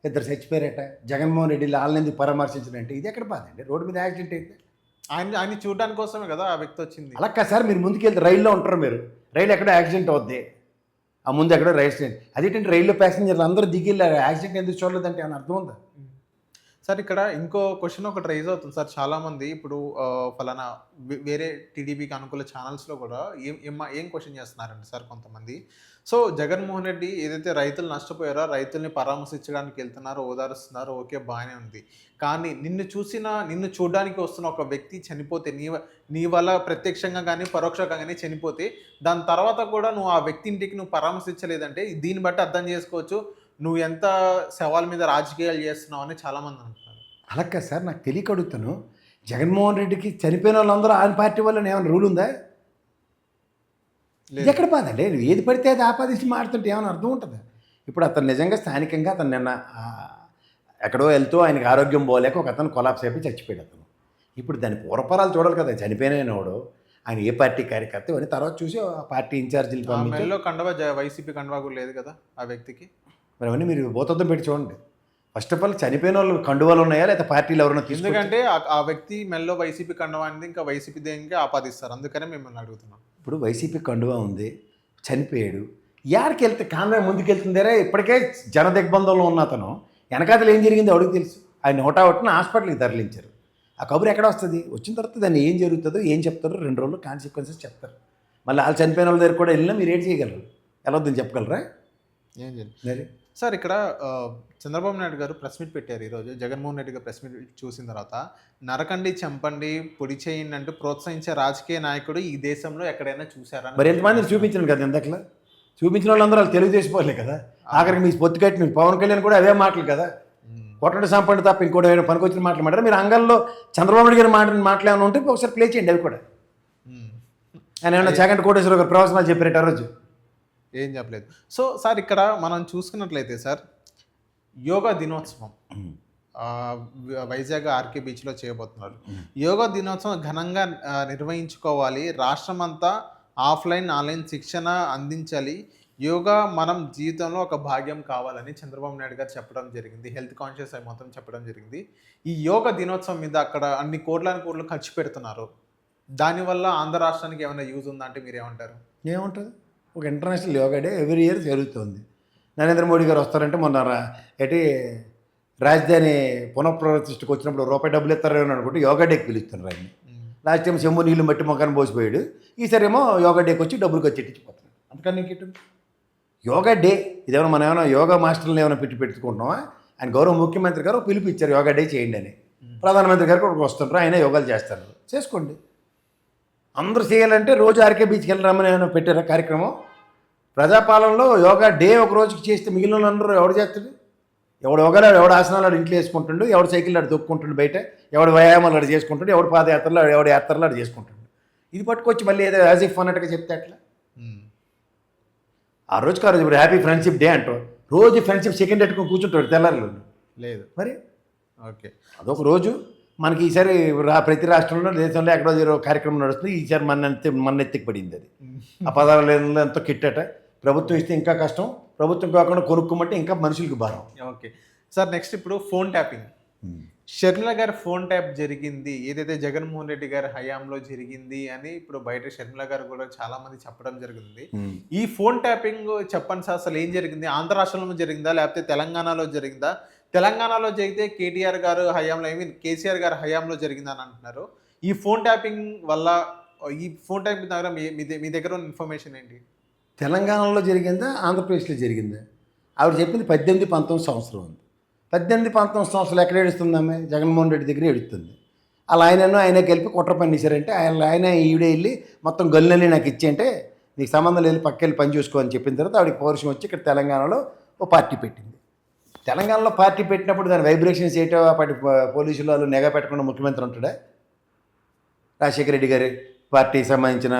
ఇద్దరు చచ్చిపోయారట, జగన్మోహన్ రెడ్డి వాళ్ళని ఎందుకు పరామర్శించడంటే ఇది ఎక్కడ బాధ అండి? రోడ్డు మీద యాక్సిడెంట్ అయితే ఆయన చూడడానికి కోసమే కదా ఆ వ్యక్తి వచ్చింది. అలా కాదు సార్, మీరు ముందుకెళ్తే రైల్లో ఉంటారు, మీరు రైలు ఎక్కడో యాక్సిడెంట్ అవుద్ది, ఆ ముందు ఎక్కడో యాక్సిడెంట్, అదేంటంటే రైల్లో ప్యాసింజర్లు అందరూ దిగి యాక్సిడెంట్ ఎందుకు చూడలేదంటే ఏమైనా అర్థం ఉందా? సార్ ఇక్కడ ఇంకో క్వశ్చన్ ఒకటి రైజ్ అవుతుంది సార్. చాలామంది ఇప్పుడు ఫలానా వేరే టీడీపీకి అనుకూల ఛానల్స్లో కూడా ఏం క్వశ్చన్ చేస్తున్నారండి సార్ కొంతమంది. సో జగన్మోహన్ రెడ్డి ఏదైతే రైతులు నష్టపోయారో రైతుల్ని పరామర్శించడానికి వెళ్తున్నారో ఓదారుస్తున్నారో ఓకే బాగానే ఉంది. కానీ నిన్ను చూడడానికి వస్తున్న ఒక వ్యక్తి చనిపోతే నీ వల్ల ప్రత్యక్షంగా కానీ పరోక్షంగా కానీ చనిపోతే దాని తర్వాత కూడా నువ్వు ఆ వ్యక్తి ఇంటికి నువ్వు పరామర్శించలేదంటే దీన్ని బట్టి అర్థం చేసుకోవచ్చు నువ్వు ఎంత సవాల్ మీద రాజకీయాలు చేస్తున్నావు అని చాలామంది అంటున్నారు. అలా కాదు సార్, నాకు తెలియక అడుగుతాను. జగన్మోహన్ రెడ్డికి చనిపోయిన వాళ్ళందరూ ఆయన పార్టీ వల్ల ఏమైనా రూల్ ఉందా? ఇది ఎక్కడ బాధండి? ఏది పడితే అది ఆపాదించి మాడుతుంటే ఏమైనా అర్థం ఉంటుందా? ఇప్పుడు అతను నిజంగా స్థానికంగా అతను నిన్న ఎక్కడో వెళ్తూ ఆయనకి ఆరోగ్యం పోలేక ఒక అతను కొలాప్స్ అయిపోయి చచ్చిపోయాడు అతను. ఇప్పుడు దాని పూర్వపరాలు చూడాలి కదా, చనిపోయినవాడు ఆయన ఏ పార్టీ కార్యకర్త అని తర్వాత చూసి ఆ పార్టీ ఇన్ఛార్జీలు మెల్లో కండవా వైసీపీ కండవా కూడా లేదు కదా ఆ వ్యక్తికి. మరి అవన్నీ మీరు భూతత్వం పెట్టి చూడండి. ఫస్ట్ ఆఫ్ ఆల్ చనిపోయిన వాళ్ళు కండువాలు ఉన్నాయా లేదా పార్టీలు ఎవరైనా తీసుకు? ఎందుకంటే ఆ వ్యక్తి మెల్లో వైసీపీ కండువా అనేది ఇంకా వైసీపీ దేనికి ఆపాదిస్తారు, అందుకనే మిమ్మల్ని అడుగుతున్నాం. ఇప్పుడు వైసీపీ కండువా ఉంది, చనిపోయాడు, యాడికి వెళ్తే కాన్వాయ్ ముందుకెళ్తుందేరా? ఇప్పటికే జన దిగ్బంధంలో ఉన్న అతను వెనకాతలు ఏం జరిగిందో ఎవరికి తెలుసు? ఆయన ఒకటిన హాస్పిటల్కి తరలించారు. ఆ కబురు ఎక్కడ వస్తుంది? వచ్చిన తర్వాత దాన్ని ఏం జరుగుతుందో ఏం చెప్తారో 2 రోజులు కాన్సిక్వెన్సెస్ చెప్తారు. మళ్ళీ వాళ్ళు చనిపోయిన వాళ్ళ దగ్గర కూడా వెళ్ళినా మీరు ఏం చేయగలరు? ఎలా వద్దని చెప్పగలరా? ఏం చేయాలి సార్? ఇక్కడ చంద్రబాబు నాయుడు గారు ప్రెస్ మీట్ పెట్టారు ఈరోజు. జగన్మోహన్ రెడ్డి గారు ప్రెస్ మీట్ చూసిన తర్వాత నరకండి, చంపండి, పొడి చేయండి అంటూ ప్రోత్సహించే రాజకీయ నాయకుడు ఈ దేశంలో ఎక్కడైనా చూసారా? మరి ఎంతమంది చూపించాను కదా ఇంతకలా? చూపించిన వాళ్ళందరూ వాళ్ళు తెలుగుదేశం పోలే కదా. ఆఖరికి మీ పొత్తు కట్టిన పవన్ కళ్యాణ్ కూడా అవే మాటలు కదా. కొట్టండి సంపండి తప్ప ఇంకోటి ఏమైనా పనికొచ్చిన మాటలు మాట్లాడారు. మీరు అంగంలో చంద్రబాబు నాయుడు గారి మాటలు ఉంటే ఒకసారి ప్లే చేయండి అవి కూడా. ఆయన ఏమన్నా చాగంటి కోటేశ్వర గారు ప్రవచనాలు చెప్పారట ఆ రోజు? ఏం చెప్పలేదు. సో సార్ ఇక్కడ మనం చూసుకున్నట్లయితే సార్ యోగా దినోత్సవం వైజాగ్ ఆర్కే బీచ్లో చేయబోతున్నారు. యోగా దినోత్సవం ఘనంగా నిర్వహించుకోవాలి, రాష్ట్రం అంతా ఆఫ్లైన్ ఆన్లైన్ శిక్షణ అందించాలి, యోగా మనం జీవితంలో ఒక భాగ్యం కావాలని చంద్రబాబు నాయుడు గారు చెప్పడం జరిగింది. హెల్త్ కాన్షియస్ అయి మొత్తం చెప్పడం జరిగింది. ఈ యోగా దినోత్సవం మీద అక్కడ అన్ని కోట్లు ఖర్చు పెడుతున్నారు. దానివల్ల ఆంధ్ర రాష్ట్రానికి ఏమైనా యూజ్ ఉందా అంటే మీరు ఏమంటారు? ఏముంటుంది? ఒక international yoga day every year జరుగుతుంది. నరేంద్ర మోడీ గారు వస్తారంటే మొన్న రాజధాని పునఃప్రతిష్ఠకు వచ్చినప్పుడు రూపాయి డబ్బులు ఇస్తారేమో అనుకుంటే యోగా డేకి పిలుస్తున్నారు ఆయన. లాస్ట్ టైం చెంబు నీళ్ళు మట్టి మొక్కని పోసిపోయాడు, ఈసారి ఏమో యోగా డేకి వచ్చి డబ్బులు ఖర్చు ఎట్టించిపోతున్నాడు. అందుకని నీకు యోగా డే ఇదేమన్నా మనం ఏమైనా యోగా మాస్టర్లను ఏమైనా పెట్టుకుంటున్నామా? ఆయన గౌరవ ముఖ్యమంత్రి గారు పిలుపు ఇచ్చారు యోగా డే చేయండి అని. ప్రధానమంత్రి గారు కూడా వస్తుంటారు, ఆయన యోగాలు చేస్తారు, చేసుకోండి. అందరూ చేయాలంటే రోజు ఆర్కే బీచ్కి వెళ్ళి రమ్మని ఏమైనా పెట్టారా కార్యక్రమం? ప్రజాపాలనలో యోగా డే ఒక రోజుకి చేస్తే మిగిలిన అందరూ ఎవడు చేస్తాడు? ఎవడు యోగాలు ఎవడు ఆసనాలు ఆడు ఇంట్లో వేసుకుంటుండు, ఎవడు సైకిల్ ఆడు తొక్కుంటుండు బయట, ఎవడు వ్యాయామాలు ఆడు చేసుకుంటుండు, ఎవడు పాదయాత్రలు ఎవడు యాత్రలు ఆడు చేసుకుంటుండు. ఇది పట్టుకొచ్చి మళ్ళీ ఏదో యాజ్ ఇఫ్ అన్నట్టుగా చెప్తే అట్లా. ఆ రోజుకి ఆ రోజు ఇప్పుడు హ్యాపీ ఫ్రెండ్షిప్ డే అంటారు, రోజు ఫ్రెండ్షిప్ సెకండ్ పెట్టుకొని కూర్చుంటాడు తెల్లారిలో లేదు మరి. ఓకే, అదొక రోజు మనకి ఈసారి ప్రతి రాష్ట్రంలో దేశంలో ఎక్కడో కార్యక్రమం నడుస్తుంది. ఈసారి మన ఎత్తికి పడింది అది. ఆ పదాలు ఎంతో కిట్టట. ప్రభుత్వం ఇస్తే ఇంకా కష్టం, ప్రభుత్వం కాకుండా కొనుక్కోమంటే ఇంకా మనుషులకు భారం. ఓకే సార్, నెక్స్ట్ ఇప్పుడు ఫోన్ ట్యాపింగ్. షర్మిల గారి ఫోన్ ట్యాప్ జరిగింది, ఏదైతే జగన్మోహన్ రెడ్డి గారి హయాంలో జరిగింది అని ఇప్పుడు బయట షర్మిల గారు కూడా చాలా మంది చెప్పడం జరిగింది. ఈ ఫోన్ ట్యాపింగ్ చెప్పండి సార్, అసలు ఏం జరిగింది? ఆంధ్ర రాష్ట్రంలో జరిగిందా లేకపోతే తెలంగాణలో జరిగిందా? తెలంగాణలో జరిగితే కేటీఆర్ గారు హయాంలో కేసీఆర్ గారి హయాంలో జరిగిందని అంటున్నారు. ఈ ఫోన్ ట్యాపింగ్ వల్ల ఈ ఫోన్ ట్యాపింగ్ దగ్గర మీ దగ్గర ఉన్న ఇన్ఫర్మేషన్ ఏంటి? తెలంగాణలో జరిగిందా ఆంధ్రప్రదేశ్లో జరిగిందా? ఆవిడ చెప్పింది 18-19 సంవత్సరం ఉంది. 18-19 సంవత్సరాలు ఎక్కడ ఏడుస్తుందామె? జగన్మోహన్ రెడ్డి దగ్గర ఏడుస్తుంది. అలా ఆయన కలిపి కుట్ర పనిచేశారంటే ఆయన ఈవిడే వెళ్ళి మొత్తం గల్లని నాకు ఇచ్చేయంటే నీకు సంబంధం లేదు పక్కెళ్ళి పని చూసుకో అని చెప్పిన తర్వాత ఆవిడకి పౌరుషం వచ్చి ఇక్కడ తెలంగాణలో ఓ పార్టీ పెట్టింది. తెలంగాణలో పార్టీ పెట్టినప్పుడు దాని వైబ్రేషన్స్ ఏంటో అప్పటి పోలీసులు వాళ్ళు నిఘా పెట్టకుండా ముఖ్యమంత్రి ఉంటాడా? రాజశేఖర రెడ్డి గారి పార్టీకి సంబంధించిన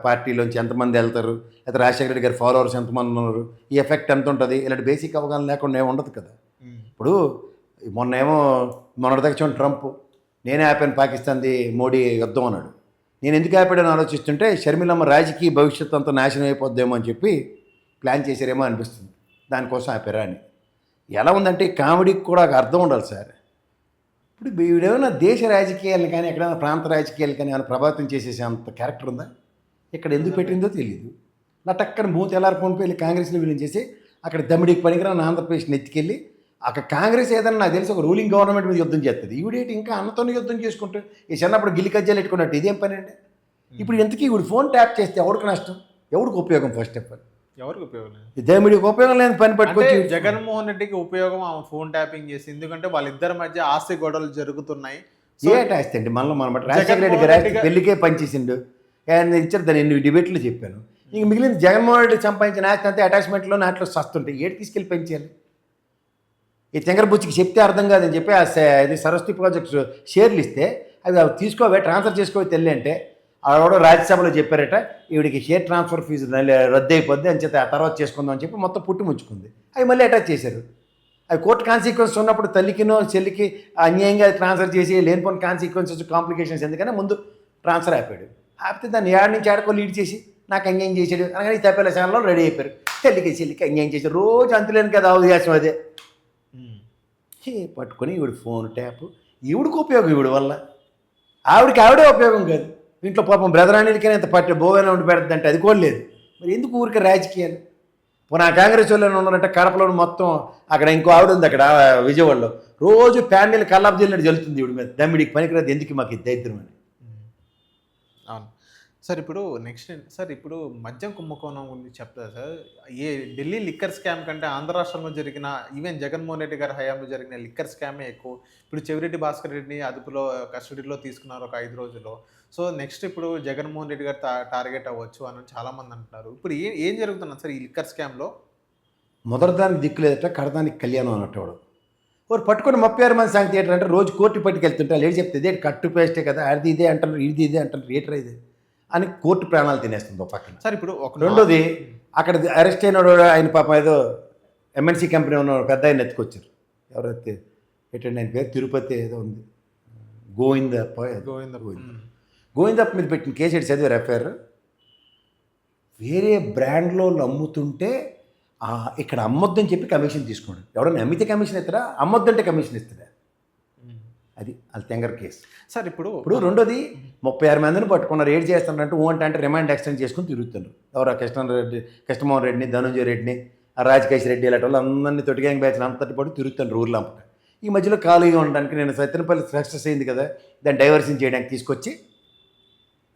పార్టీలోంచి ఎంతమంది వెళ్తారు, లేదా రాజశేఖర రెడ్డి గారి ఫాలోవర్స్ ఎంతమంది ఉన్నారు, ఈ ఎఫెక్ట్ ఎంత ఉంటుంది, ఇలాంటి బేసిక్ అవగాహన లేకుండా ఏమి ఉండదు కదా. ఇప్పుడు మొన్నటిదాకా చూడండి ట్రంప్, నేనే ఆపాను పాకిస్తాన్ది మోడీ యుద్ధం అన్నాడు. నేను ఎందుకు ఆపాడని ఆలోచిస్తుంటే షర్మిలమ్మ రాజకీయ భవిష్యత్తు అంతా నాశనం అయిపోద్దేమో అని చెప్పి ప్లాన్ చేశారేమో అనిపిస్తుంది, దానికోసం ఆపారా అని. ఎలా ఉందంటే కామెడీకి కూడా ఒక అర్థం ఉండాలి సార్. ఇప్పుడు వీడేమైనా దేశ రాజకీయాలను కానీ ఎక్కడైనా ప్రాంత రాజకీయాలు కానీ ఏమైనా ప్రభావితం చేసేసే అంత క్యారెక్టర్ ఉందా? ఇక్కడ ఎందుకు పెట్టిందో తెలియదు. నటక్కన మూత ఎలా ఫోన్పే వెళ్ళి కాంగ్రెస్లో విలీనం చేసి అక్కడ దమ్మిడికి పనికిరాని ఆంధ్రప్రదేశ్ని ఎత్తుకెళ్ళి అక్కడ కాంగ్రెస్ ఏదైనా నాకు తెలిసి ఒక రూలింగ్ గవర్నమెంట్ మీద యుద్ధం చేస్తుంది. ఈవిడేటి ఇంకా అన్నతోనే యుద్ధం చేసుకుంటూ ఈ చిన్నప్పుడు గిల్లి కజ్జాలు పెట్టుకున్నట్టు ఇదేం పని అండి? ఇప్పుడు ఎంతకీ ఇప్పుడు ఫోన్ ట్యాప్ చేస్తే ఎవరికి నష్టం, ఎవరికి ఉపయోగం? ఫస్ట్ ఆఫ్ ఆల్ ఎవరికి ఉపయోగం లేదు. దమ్మిడికి ఉపయోగం లేని పని పట్టుకొచ్చి జగన్మోహన్ రెడ్డికి ఉపయోగం ఆమె ఫోన్ ట్యాపింగ్ చేసి, ఎందుకంటే వాళ్ళిద్దరి మధ్య ఆస్తి గొడవలు జరుగుతున్నాయి. ఏట ఆస్తి అండి? మన రాజశేఖర రెడ్డి గారి పెళ్లికే పనిచేసిండు, ఆయన ఇచ్చారు. దాన్ని ఎన్ని డిబేట్లు చెప్పాను. ఇంక మిగిలిన జగన్మోహన్ రెడ్డి సంపాదించిన ఆస్తి అంతే అటాచ్మెంట్లో నాట్లో సస్తుంటాయి. ఏడు తీసుకెళ్ళి పెంచాలి? ఈ తెంగరబుచ్చికి చెప్తే అర్థం కాదని చెప్పి అది సరస్వతి ప్రాజెక్ట్స్ షేర్లు ఇస్తే అవి తీసుకోవే ట్రాన్స్ఫర్ చేసుకోవే తెల్లి అంటే ఆవిడ రాజ్యసభలో చెప్పారట ఈవిడికి షేర్ ట్రాన్స్ఫర్ ఫీజు రద్దు అయిపోద్ది అని చెప్పి ఆ తర్వాత చేసుకుందాం అని చెప్పి మొత్తం పుట్టి ముంచుకుంది. అవి మళ్ళీ అటాచ్ చేశారు. అవి కోర్టు కాన్సిక్వెన్స్ ఉన్నప్పుడు తల్లికినో చెల్లికి అన్యాయంగా ట్రాన్స్ఫర్ చేసి లేనిపోయిన కాన్సిక్వెన్సెస్ కాంప్లికేషన్స్ ఎందుకని ముందు ట్రాన్స్ఫర్ ఆపాడు. ఆపితే దాన్ని ఏడు నుంచి ఆడుకో లీడ్ చేసి నాకు అన్యాయం చేశాడు అనగానే ఈ తప్పేల ఛానల్లో రెడీ అయిపోయారు. చెల్లికి చెల్లికి అన్యాయం చేశారు. రోజు అంతులేని కదా అవకాశం అదే పట్టుకొని ఈవిడ ఫోన్ ట్యాప్. ఈవిడికి ఉపయోగం ఈవిడ వల్ల, ఆవిడకి ఆవిడే ఉపయోగం కాదు. ఇంట్లో పాపం బ్రదరాణిలకైనా ఇంత పట్టి బోవైనా ఉండి పెడుతుందంటే అది కూడా లేదు. మరి ఎందుకు ఊరికే రాజకీయాలు? పోనీ ఆ కాంగ్రెస్ వాళ్ళని ఉన్నారంటే కడపలో మొత్తం అక్కడ ఇంకో ఆవిడ ఉంది అక్కడ విజయవాడలో రోజు ప్యాన్నీళ్ళు కల్లాపు జల్లినట్టు జల్లుతుంది ఈవిడ మీద. దమ్మిడికి పనికిరాదు ఎందుకు మాకు ఈ దరిద్రం అని. అవును సార్. ఇప్పుడు నెక్స్ట్ సార్, ఇప్పుడు మద్యం కుంభకోణం గురించి చెప్తారు సార్. ఢిల్లీ లిక్కర్ స్కామ్ కంటే ఆంధ్ర రాష్ట్రంలో జరిగిన, ఈవెన్ జగన్మోహన్ రెడ్డి గారి హయాంలో జరిగిన లిక్కర్ స్కామే ఎక్కువ. ఇప్పుడు చెవిరెడ్డి భాస్కర్ రెడ్డిని అదుపులో కస్టడీలో తీసుకున్నారు ఒక 5 రోజుల్లో. సో నెక్స్ట్ ఇప్పుడు జగన్మోహన్ రెడ్డి గారు టార్గెట్ అవ్వచ్చు అని చాలామంది అంటున్నారు. ఇప్పుడు ఏం జరుగుతున్నారు సార్ ఈ లిక్కర్ స్కామ్లో? మొదటిదానికి దిక్కు లేదట, కడదానికి కళ్యాణం అన్నట్టు వాడు పట్టుకొని 36 మంది సంగతి ఏంటంటే రోజు కోర్టు పట్టుకెళ్తుంటే లేట్ చెప్తే ఇదే కట్టు పేస్టే కదా, అది ఇదే అంటారు, ఇది ఇదే అంటారు, ఏటరా ఇది అని కోర్టు ప్రాణాలు తినేస్తుంది పక్కన. సార్ ఇప్పుడు రెండోది అక్కడ అరెస్ట్ అయినాడు ఆయన పాపం ఏదో ఎంఎన్సీ కంపెనీ ఉన్న పెద్ద ఆయన ఎత్తుకొచ్చారు. ఎవరైతే ఏంటంటే ఆయన పేరు తిరుపతి ఏదో ఉంది, గోవిందప్ప మీద పెట్టిన కేసు ఎటు చదివారు ఎఫ్ఐఆర్. వేరే బ్రాండ్లో అమ్ముతుంటే ఇక్కడ అమ్మొద్దని చెప్పి కమిషన్ తీసుకోండి. ఎవడన్నా అమ్మితే కమిషన్ ఇస్తారా, అమ్మొద్దంటే కమిషన్ ఇస్తారా? అది అది తెంగర్ కేసు సార్. ఇప్పుడు రెండోది 36 మందిని పట్టుకున్నారు. ఏడు చేస్తున్నారంటే అంటే రిమాండ్ ఎక్స్టెండ్ చేసుకుని తిరుగుతున్నారు. ఎవరు కృష్ణమోహన్ రెడ్డిని, ధనుంజయ రెడ్డిని, రాజకేష్ రెడ్డి ఇలాంటి వాళ్ళు అందరినీ తొటిగ్యాంగ్ బ్యాచ్లు అంతటి పాటు తిరుగుతున్నారు ఊర్లో అంపట. ఈ మధ్యలో ఖాళీగా ఉండడానికి నేను సత్యనపల్లి సక్సెస్ అయింది కదా, దాన్ని డైవర్షన్ చేయడానికి తీసుకొచ్చి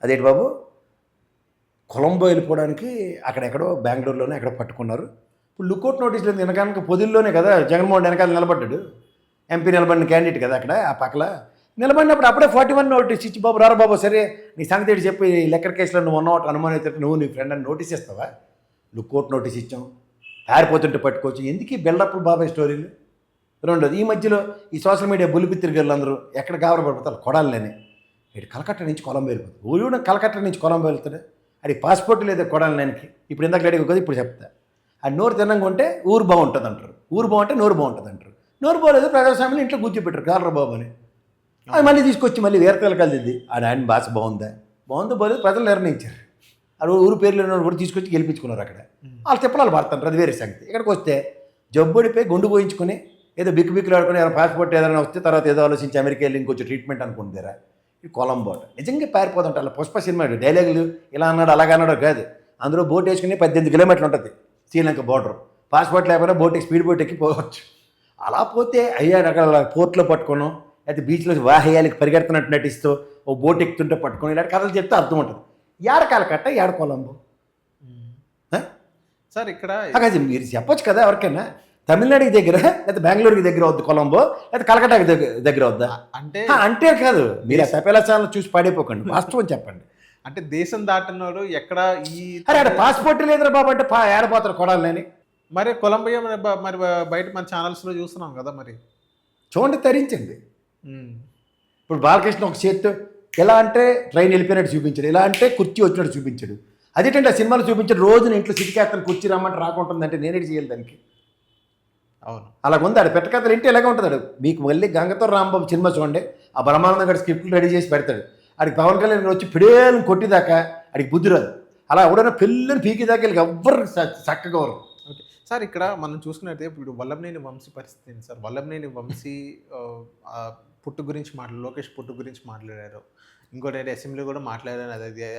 అదేంటి బాబు కొలంబో వెళ్ళిపోవడానికి అక్కడెక్కడో బెంగళూరులోనే ఎక్కడో పట్టుకున్నారు. ఇప్పుడు లుకౌట్ నోటీసులు వెనకాల పొదిల్లోనే కదా జగన్మోహన్ వెనకాల నిలబడ్డాడు. ఎంపీ నిలబడిన క్యాండిడేట్ కదా అక్కడ ఆ పక్కల నిలబడినప్పుడు అప్పుడే 41 నోటీస్ ఇచ్చి బాబు రారా బాబు సరే నీ సంగతి ఏంటి చెప్పి లెక్కర్ కేసులో నువ్వు ఉన్నవాటి అనుమానం అయితే నువ్వు నీ ఫ్రెండ్ అని నోటీస్ ఇస్తావా? లుకౌట్ నోటీస్ ఇచ్చాం, పారిపోతుంటే పట్టుకోవచ్చు. ఎందుకు ఈ బిల్డప్ బాబాయ్ స్టోరీలు? రెండోది ఈ మధ్యలో ఈ సోషల్ మీడియా బులిపిత్తిరి గర్లందరూ ఎక్కడ గాబరపడిపోతారు కొడాలని. ఇటు కలకట్ట నుంచి కొలంబో వెళ్ళిపోతుంది. ఊరు కలకట్ట నుంచి కొలంబో వెళ్తాడు. అది పాస్పోర్ట్ లేదా కొడాలనికి. ఇప్పుడు ఇందాక అడిగి కదా ఇప్పుడు చెప్తా. అది నోరు తినంగా ఉంటే ఊరు బాగుంటుంది అంటారు, ఊరు బాగుంటే నోరు బాగుంటుంది అంటారు. నోరు బాగోలేదు ప్రజాస్వామ్యంలో ఇంట్లో కూర్చోబెట్టారు కాలరా బాబు అని. అది మళ్ళీ తీసుకొచ్చి మళ్ళీ వేరతలు కలిసింది. ఆయన భాష బాగుందో బాగోలేదు ప్రజలు నిర్ణయించారు. అది ఊరు పేర్లు కూడా తీసుకొచ్చి గెలిపించుకున్నారు. అక్కడ వాళ్ళు చెప్పాలి పడుతుంటారు, అది వేరే సంగతి. ఇక్కడికి వస్తే జబ్బుడిపోయి గుండు పోయించుకొని ఏదో బిక్కులు ఆడుకొని ఏదైనా పాస్పోర్ట్ ఏదైనా వస్తే తర్వాత ఏదో ఆలోచించి అమెరికా వెళ్ళి ఇంకొంచెం ట్రీట్మెంట్ అనుకుంటారా? ఈ కొలంబో నిజంగా పారిపోతుంటారు. అలా పుష్ప సినిమా డైలాగులు ఇలా అన్నాడు అలాగ అన్నాడో కాదు. అందులో బోట్ వేసుకుని 18 కిలోమీటర్లు ఉంటుంది శ్రీలంక బోర్డర్. పాస్పోర్ట్ లేకపోయినా బోట్ స్పీడ్ బోట్ ఎక్కి పోవచ్చు. అలా పోతే అయ్యా రకాల పోర్ట్లో పట్టుకోను, అయితే బీచ్లో వాహేయాలకి పరిగెడుతున్నట్టు నటిస్తూ ఓ బోట్ ఎక్కుతుంటే పట్టుకొని ఇలాంటి కథలు చెప్తే అర్థం ఉంటుంది. ఏడ కలకట్ట ఏడ కొలంబో సార్? ఇక్కడ మీరు చెప్పొచ్చు కదా ఎవరికైనా. తమిళనాడుకి దగ్గర లేదా బెంగళూరుకి దగ్గర వద్దు కొలంబో, లేదా కలకట్టాకి దగ్గర వద్దా అంటే కాదు. మీరు ఆ తపేలా ఛానల్ చూసి పడిపోకండి, వాస్తవం చెప్పండి. అంటే దేశం దాటినోడు ఎక్కడ ఈ పాస్పోర్ట్ లేదురా బాబు అంటే ఏడపోతారు కొడాలని. మరి కొలంబియా మరి బయట మన ఛానల్స్లో చూస్తున్నాం కదా, మరి చూడండి తరించండి. ఇప్పుడు బాలకృష్ణ ఒక చేత్తో ఎలా అంటే ట్రైన్ వెళ్ళిపోయినట్టు చూపించాడు, ఎలా అంటే కుర్చీ వచ్చినట్టు చూపించాడు. అదేంటంటే ఆ సినిమాలో చూపించాడు రోజు ఇంట్లో సిటికేస్తాను కుర్చీ రమ్మంటే రాకుంటుందంటే నేనేటి చేయాలి దానికి? అవును. అలాగుంది ఆడు పెట్టకథలు ఇంటి ఎలాగ ఉంటుంది ఆడు. మీకు మళ్ళీ గంగతో రాంబాబు సినిమా చూడండి, ఆ బ్రహ్మానందం గారి స్క్రిప్ట్లు రెడీ చేసి పెడతాడు. ఆడికి పవన్ కళ్యాణ్ వచ్చి పిడేలను కొట్టిదాకా ఆడికి బుద్ధి రాదు. అలా ఎవడైనా పిల్లని పీకిదాకా వీళ్ళకి ఎవ్వరు చక్కగా వరు. ఓకే సార్, ఇక్కడ మనం చూసుకున్నట్టే ఇప్పుడు వల్లభనేని వంశీ పరిస్థితి ఏంటి సార్? వల్లభనేని వంశీ ఆ, పుట్టు గురించి లోకేష్ పుట్టు గురించి మాట్లాడారు, ఇంకోటి అయితే అసెంబ్లీ కూడా మాట్లాడారు,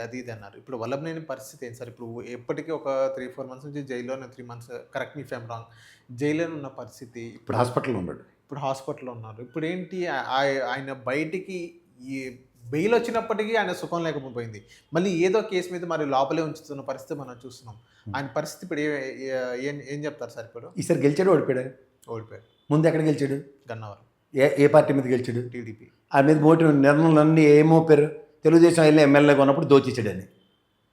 అది ఇది అన్నారు. ఇప్పుడు వల్లభనేని పరిస్థితి ఏంటి సార్? ఇప్పుడు ఎప్పటికీ ఒక 3-4 మంత్స్ నుంచి జైల్లోనే, 3 months, correct me if I'm wrong, జైల్లోనే ఉన్న పరిస్థితి. ఇప్పుడు హాస్పిటల్లో ఉన్నాడు. ఇప్పుడు హాస్పిటల్లో ఉన్నారు. ఇప్పుడు ఏంటి ఆయన బయటికి ఈ బెయిల్ వచ్చినప్పటికీ ఆయన సుఖం లేకపోయింది. మళ్ళీ ఏదో కేసు మీద మరి లోపలే ఉంచుతున్న పరిస్థితి మనం చూస్తున్నాం. ఆయన పరిస్థితి ఇప్పుడు ఏం చెప్తారు సార్? ఇప్పుడు ఈసారి గెలిచాడు ఓడిపోయాడు? ఓడిపోయారు. ముందు ఎక్కడ గెలిచాడు? గన్నవరం. ఏ పార్టీ మీద గెలిచాడు? టీడీపీ. ఆ మీద ఓటు నిర్ణయాలన్నీ ఏమోపారు? తెలుగుదేశం వెళ్ళి ఎమ్మెల్యేగా ఉన్నప్పుడు దోచేసాడని.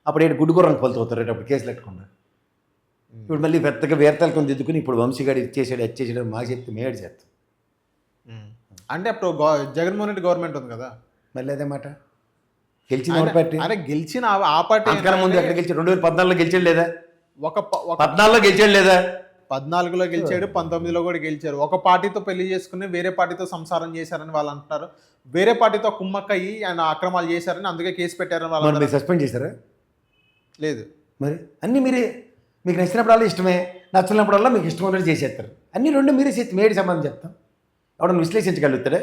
అప్పుడు ఏంటి గుడ్డుగుర్రం కొలుతవుతారు అప్పుడు కేసులు పెట్టుకున్నా. ఇప్పుడు మళ్ళీ పెద్దగా వేర్తలకం దిద్దుకుని ఇప్పుడు వంశీగాడు ఇచ్చేసాడు వచ్చేసాడు మాకు చెప్తే మేడు చేస్తాం. అంటే అప్పుడు జగన్మోహన్ రెడ్డి గవర్నమెంట్ ఉంది కదా, మళ్ళీ అదే మాట. గెలిచిన పార్టీ అరే గెలిచిన ఆ పార్టీ అంతకన్నా ముందు ఎక్కడ గెలిచాడు? 2014లో గెలిచాడు లేదా? ఒక 14లో గెలిచాడు లేదా? 14లో గెలిచాడు, 19లో కూడా గెలిచాడు. ఒక పార్టీతో పెళ్లి చేసుకుని వేరే పార్టీతో సంసారం చేశారని వాళ్ళు అంటున్నారు. వేరే పార్టీతో కుమ్మక్కయ్యి ఆయన అక్రమాలు చేశారని అందుకే కేసు పెట్టారని వాళ్ళు మీరు సస్పెండ్ చేశారా? లేదు. మరి అన్నీ మీరే, మీకు నచ్చినప్పుడల్లా ఇష్టమే, నచ్చినప్పుడల్లా మీకు ఇష్టం ఉన్నట్టు చేసేస్తారు. అన్నీ రెండు మీరే చేస్తే మేడి సంబంధం చెప్తాం. ఎవడన్నా విశ్లేషించగలుగుతాడే?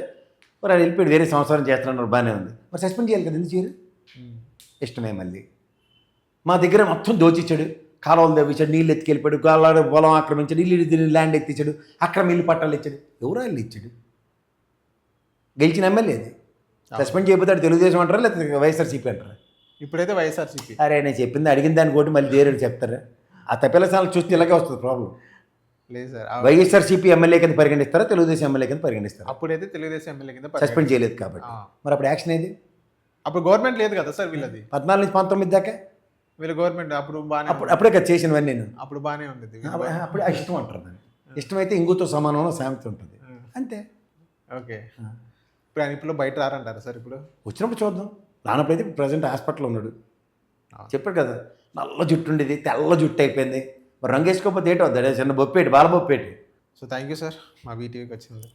మరి ఆయన వెళ్ళిపోయాడు వేరే సంవత్సరం చేస్తున్నాడు బాగానే ఉంది, మరి సస్పెండ్ చేయాలి కదా, ఎందుకు చేయరు? ఇష్టమే. మళ్ళీ మా దగ్గర మొత్తం దోచిచ్చాడు, కాలువలు తవ్వించాడు, నీళ్ళు ఎత్తుకెళ్ళిపోయాడు, గాలాడు పొలం ఆక్రమించాడు, ఇల్లు ల్యాండ్ ఎత్తిచ్చాడు, అక్కడ ఇల్లు పట్టాలు ఇచ్చాడు. ఎవరో ఇల్లు ఇచ్చాడు? గెలిచిన ఎమ్మెల్యే అది. సస్పెండ్ చేయబోతాడు తెలుగుదేశం అంటారా లేకపోతే వైఎస్ఆర్సీపీ అంటారా? ఇప్పుడైతే వైఎస్ఆర్సీపీ. అరే నేను చెప్పింది అడిగిన దాన్ని కొట్టి మళ్ళీ వేరేడు చెప్తారా? ఆ తప్పిలసాలను చూస్తే ఇలాగే వస్తుంది ప్రాబ్లం. లేదు సార్, వైఎస్ఆర్సీపీ ఎమ్మెల్యే కింద పరిగణిస్తారా, తెలుగుదేశం ఎమ్మెల్యే కింద పరిగణిస్తారా? అప్పుడైతే తెలుగుదేశం ఎమ్మెల్యే కింద సస్పెండ్ చేయలేదు కాబట్టి. మరి అప్పుడు యాక్షన్ ఏది? అప్పుడు గవర్నమెంట్ లేదు కదా సార్ వీళ్ళది. 14 నుంచి 19 దాకా వీళ్ళ గవర్నమెంట్ అప్పుడు బాగానే, అప్పుడే కదా చేసినవన్నీ నేను. అప్పుడు బాగానే ఉండేది. అప్పుడు ఇష్టం అంటారు దాన్ని. ఇష్టమైతే ఇంగుతో సమానంలో సామెత ఉంటుంది అంతే. ఓకే. ఇప్పుడు ఆయన ఇప్పుడు బయట రారంటారు సార్? ఇప్పుడు వచ్చినప్పుడు చూద్దాం. రానప్పుడైతే ప్రజెంట్ హాస్పిటల్లో ఉన్నాడు. చెప్పాడు కదా, నల్ల జుట్టు ఉండేది తెల్ల జుట్టు అయిపోయింది. మరి రంగు వేసుకోకపోతే ఏంటో చిన్న బొప్పేటి, బాల బొప్పేటి. సో థ్యాంక్ యూ సార్ మా వీటీవీకి వచ్చింది.